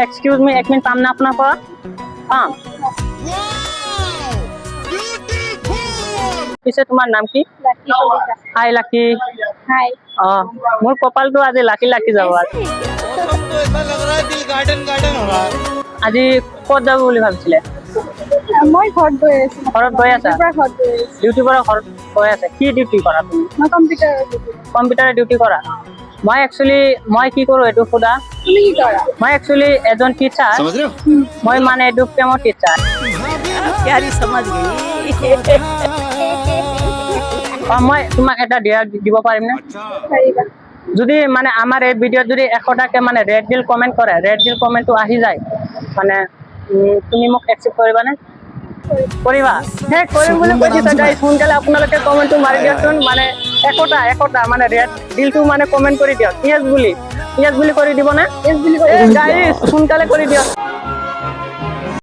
Excuse মি, 1 minute পাম না আপনাৰ পৰা? পাম। পিছে তোমাৰ নাম কি? হাই লাকি। হাই। মোৰ কপালটো আজি লাকি লাকি যাব আজি। আজি ক'ত যাব বুলি ভাবিছিলে? মই ঘৰত গৈ আছো। ঘৰত গৈ আছা? ঘৰত গৈ আছো। ডিউটিৰ পৰা ঘৰত গৈ আছে। কি ডিউটি কৰা তুমি? মই কম্পিউটাৰৰ ডিউটি। কম্পিউটাৰৰ ডিউটি কৰা? মই কি কৰোঁ এইটো সোধা? তুমি কি কৰা? মই একচুৱেলি এজন টিচাৰ। মই মানে এইটো প্ৰেমৰ টিচাৰ। মই তোমাক এটা ডিয়াৰ দিব পাৰিম নে? পাৰিবা। যদি মানে আমাৰ এই ভিডিঅ'ত যদি 100টাকে মানে ৰেড ডিল কমেণ্ট কৰে, ৰেড ডিল কমেণ্টটো আহি যায়, মানে তুমি মোক একচেপ্ট কৰিবানে? কৰিবা? হে কৰিম বুলি কৈছে গাইছ, সোনকালে আপোনালোকে কমেণ্টটো মাৰি দিয়কচোন। মানে 100টা মানে ৰেড ডিলটো মানে কমেণ্ট কৰি দিয়ক। ইয়েছ বুলি কৰি দিবনে? ইয়েছ বুলি কৈ গাইছ সোনকালে কৰি দিয়ক।